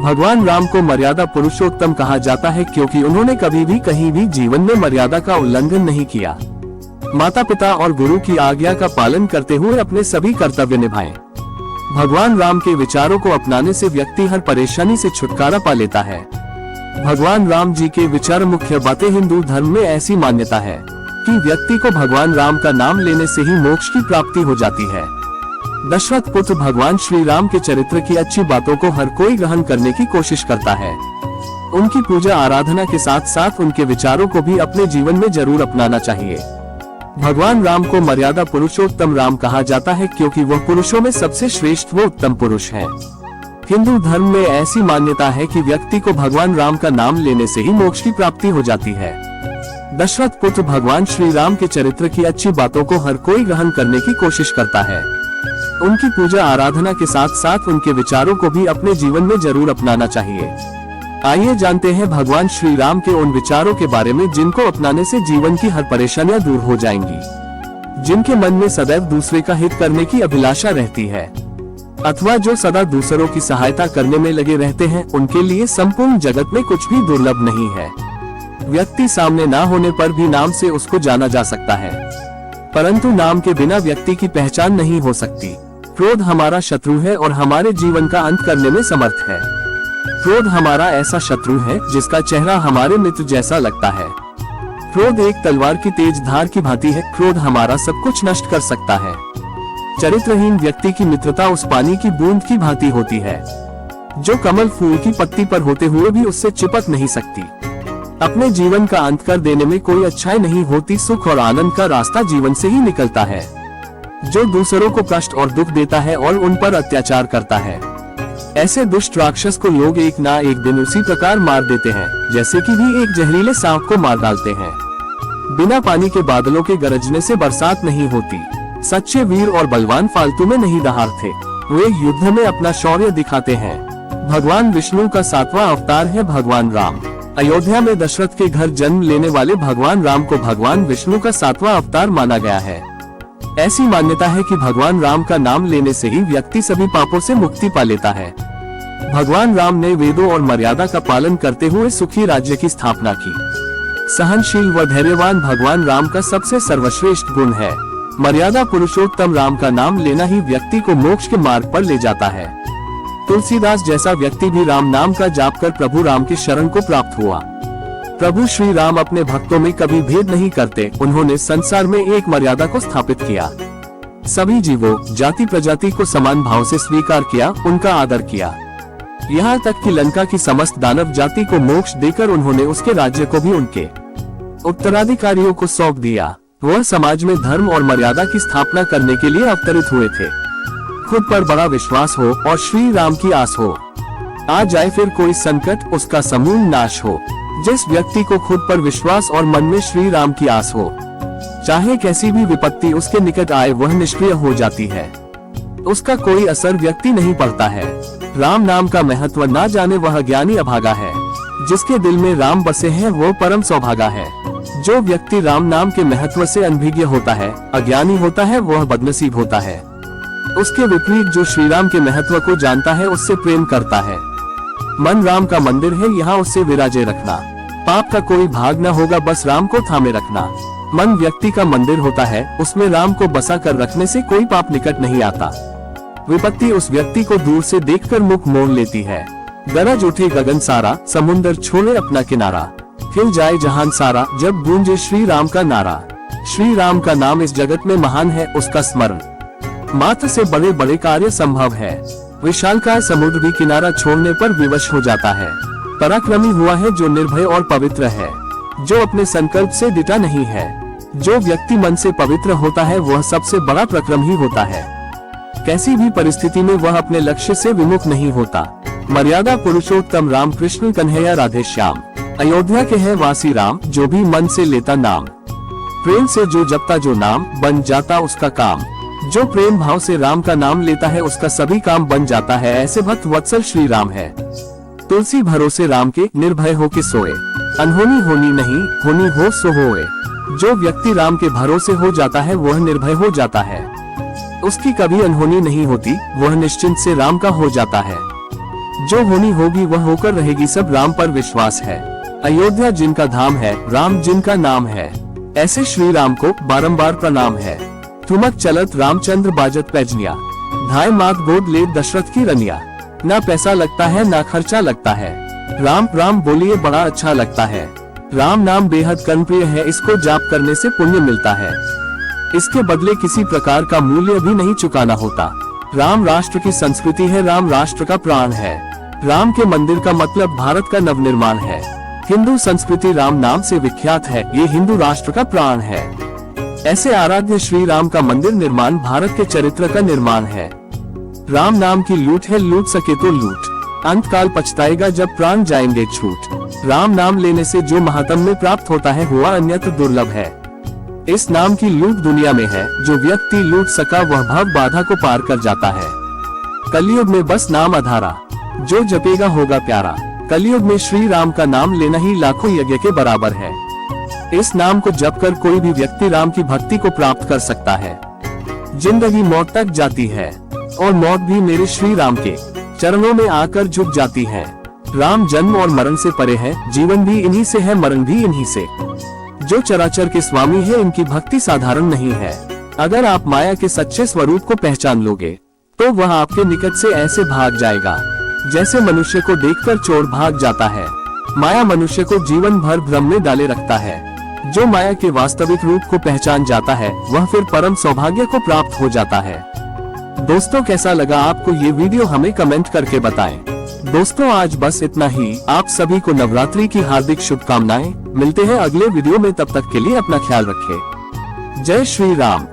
भगवान राम को मर्यादा पुरुषोत्तम कहा जाता है क्योंकि उन्होंने कभी भी कहीं भी जीवन में मर्यादा का उल्लंघन नहीं किया। माता पिता और गुरु की आज्ञा का पालन करते हुए अपने सभी कर्तव्य निभाए। भगवान राम के विचारों को अपनाने से व्यक्ति हर परेशानी से छुटकारा पा लेता है। भगवान राम जी के विचार मुख्य बातें। हिंदू धर्म में ऐसी मान्यता है कि व्यक्ति को भगवान राम का नाम लेने से ही मोक्ष की प्राप्ति हो जाती है। दशरथ पुत्र भगवान श्री राम के चरित्र की अच्छी बातों को हर कोई ग्रहण करने की कोशिश करता है। उनकी पूजा आराधना के साथ साथ उनके विचारों को भी अपने जीवन में जरूर अपनाना चाहिए। भगवान राम को मर्यादा पुरुषोत्तम राम कहा जाता है क्योंकि वह पुरुषों में सबसे श्रेष्ठ व उत्तम पुरुष हैं। हिंदू धर्म में ऐसी मान्यता है कि व्यक्ति को भगवान राम का नाम लेने से ही मोक्ष की प्राप्ति हो जाती है। दशरथ पुत्र भगवान श्री राम के चरित्र की अच्छी बातों को हर कोई ग्रहण करने की कोशिश करता है। उनकी पूजा आराधना के साथ साथ उनके विचारों को भी अपने जीवन में जरूर अपनाना चाहिए। आइए जानते हैं भगवान श्री राम के उन विचारों के बारे में जिनको अपनाने से जीवन की हर परेशानियां दूर हो जाएंगी। जिनके मन में सदैव दूसरे का हित करने की अभिलाषा रहती है अथवा जो सदा दूसरों की सहायता करने में लगे रहते हैं, उनके लिए संपूर्ण जगत में कुछ भी दुर्लभ नहीं है। व्यक्ति सामने ना होने पर भी नाम से उसको जाना जा सकता है, परंतु नाम के बिना व्यक्ति की पहचान नहीं हो सकती। क्रोध हमारा शत्रु है और हमारे जीवन का अंत करने में समर्थ है। क्रोध हमारा ऐसा शत्रु है जिसका चेहरा हमारे मित्र जैसा लगता है। क्रोध एक तलवार की तेज धार की भांति है। क्रोध हमारा सब कुछ नष्ट कर सकता है। चरित्रहीन व्यक्ति की मित्रता उस पानी की बूंद की भांति होती है जो कमल फूल की पत्ती पर होते हुए भी उससे चिपक नहीं सकती। अपने जीवन का अंत कर देने में कोई अच्छाई नहीं होती। सुख और आनंद का रास्ता जीवन से ही निकलता है। जो दूसरों को कष्ट और दुख देता है और उन पर अत्याचार करता है, ऐसे दुष्ट राक्षस को लोग एक ना एक दिन उसी प्रकार मार देते हैं जैसे कि भी एक जहरीले सांप को मार डालते हैं। बिना पानी के बादलों के गरजने से बरसात नहीं होती। सच्चे वीर और बलवान फालतू में नहीं दहाड़ते, वे युद्ध में अपना शौर्य दिखाते हैं। भगवान विष्णु का 7वां अवतार है भगवान राम। अयोध्या में दशरथ के घर जन्म लेने वाले भगवान राम को भगवान विष्णु का 7वां अवतार माना गया है। ऐसी मान्यता है कि भगवान राम का नाम लेने से ही व्यक्ति सभी पापों से मुक्ति पा लेता है। भगवान राम ने वेदों और मर्यादा का पालन करते हुए सुखी राज्य की स्थापना की। सहनशील व धैर्यवान भगवान राम का सबसे सर्वश्रेष्ठ गुण है। मर्यादा पुरुषोत्तम राम का नाम लेना ही व्यक्ति को मोक्ष के मार्ग पर ले जाता है। तुलसीदास जैसा व्यक्ति भी राम नाम का जाप कर प्रभु राम की शरण को प्राप्त हुआ। प्रभु श्री राम अपने भक्तों में कभी भेद नहीं करते। उन्होंने संसार में एक मर्यादा को स्थापित किया। सभी जीवों जाति प्रजाति को समान भाव से स्वीकार किया, उनका आदर किया। यहाँ तक कि लंका की समस्त दानव जाति को मोक्ष देकर उन्होंने उसके राज्य को भी उनके उत्तराधिकारियों को सौंप दिया। वह समाज में धर्म और मर्यादा की स्थापना करने के लिए अवतरित हुए थे। खुद पर बड़ा विश्वास हो और श्री राम की आस हो। आ जाए फिर कोई संकट, उसका समूल नाश हो। जिस व्यक्ति को खुद पर विश्वास और मन में श्री राम की आस हो, चाहे कैसी भी विपत्ति उसके निकट आए, वह निष्क्रिय हो जाती है। उसका कोई असर व्यक्ति नहीं पड़ता है। राम नाम का महत्व ना जाने वह ज्ञानी अभागा है। जिसके दिल में राम बसे हैं वो परम सौभागा है। जो व्यक्ति राम नाम के महत्व से अनभिज्ञ होता है, अज्ञानी होता है, वह बदनसीब होता है। उसके विपरीत जो श्री राम के महत्व को जानता है उससे प्रेम करता है। मन राम का मंदिर है, यहाँ उससे विराजे रखना। पाप का कोई भाग न होगा, बस राम को थामे रखना। मन व्यक्ति का मंदिर होता है, उसमें राम को बसा कर रखने से कोई पाप निकट नहीं आता। विपत्ति उस व्यक्ति को दूर से देखकर मुख मोड़ लेती है। गरज उठे गगन सारा, समुंदर छोड़े अपना किनारा। हिल जाए जहान सारा, जब गूंजे श्री राम का नारा। श्री राम का नाम इस जगत में महान है, उसका स्मरण मात्र से बड़े बड़े कार्य संभव है। विशालकाय समुद्र भी किनारा छोड़ने पर विवश हो जाता है। पराक्रमी हुआ है जो निर्भय और पवित्र है, जो अपने संकल्प से डिटा नहीं है। जो व्यक्ति मन से पवित्र होता है वह सबसे बड़ा पराक्रम ही होता है। कैसी भी परिस्थिति में वह अपने लक्ष्य से विमुख नहीं होता। मर्यादा पुरुषोत्तम राम कृष्ण कन्हैया राधे श्याम। अयोध्या के है वासी राम, जो भी मन से लेता नाम। प्रेम से जो जपता जो नाम, बन जाता उसका काम। जो प्रेम भाव से राम का नाम लेता है उसका सभी काम बन जाता है। ऐसे भक्त वत्सल श्री राम है। तुलसी भरोसे राम के, निर्भय हो के सोए। अनहोनी होनी नहीं, होनी हो सो होए। जो व्यक्ति राम के भरोसे हो जाता है वह निर्भय हो जाता है। उसकी कभी अनहोनी नहीं होती, वह निश्चिंत से राम का हो जाता है। जो होनी होगी वह होकर रहेगी, सब राम पर विश्वास है। अयोध्या जिनका धाम है, राम जिनका नाम है, ऐसे श्री राम को बारंबार प्रणाम है। ठुमक चलत रामचंद्र बाजत पैजनिया, धाय मात गोद ले दशरथ की रनिया। ना पैसा लगता है ना खर्चा लगता है, राम राम बोलिए बड़ा अच्छा लगता है। राम नाम बेहद कर्मप्रिय है, इसको जाप करने से पुण्य मिलता है। इसके बदले किसी प्रकार का मूल्य भी नहीं चुकाना होता। राम राष्ट्र की संस्कृति है, राम राष्ट्र का प्राण है। राम के मंदिर का मतलब भारत का नवनिर्माण है। हिंदू संस्कृति राम नाम से विख्यात है, ये हिंदू राष्ट्र का प्राण है। ऐसे आराध्य श्री राम का मंदिर निर्माण भारत के चरित्र का निर्माण है। राम नाम की लूट है, लूट सके तो लूट, अंत काल पछताएगा जब प्राण जाएंगे छूट। राम नाम लेने से जो महात्म्य प्राप्त होता है हुआ अन्यत्र दुर्लभ है। इस नाम की लूट दुनिया में है, जो व्यक्ति लूट सका वह भव बाधा को पार कर जाता है। कलयुग में बस नाम आधारा, जो जपेगा होगा प्यारा। कलयुग में श्री राम का नाम लेना ही लाखों यज्ञ के बराबर है। इस नाम को जप कर कोई भी व्यक्ति राम की भक्ति को प्राप्त कर सकता है। जिंदगी मौत तक जाती है और मौत भी मेरे श्री राम के चरणों में आकर झुक जाती है। राम जन्म और मरण से परे है, जीवन भी इन्हीं से है, मरण भी इन्हीं से। जो चराचर के स्वामी है, इनकी भक्ति साधारण नहीं है। अगर आप माया के सच्चे स्वरूप को पहचान लोगे तो वह आपके निकट से ऐसे भाग जाएगा जैसे मनुष्य को देखकर चोर भाग जाता है। माया मनुष्य को जीवन भर भ्रम में डाले रखता है। जो माया के वास्तविक रूप को पहचान जाता है वह फिर परम सौभाग्य को प्राप्त हो जाता है। दोस्तों, कैसा लगा आपको ये वीडियो हमें कमेंट करके बताएं। दोस्तों, आज बस इतना ही। आप सभी को नवरात्रि की हार्दिक शुभकामनाएं। मिलते हैं अगले वीडियो में, तब तक के लिए अपना ख्याल रखें। जय श्री राम।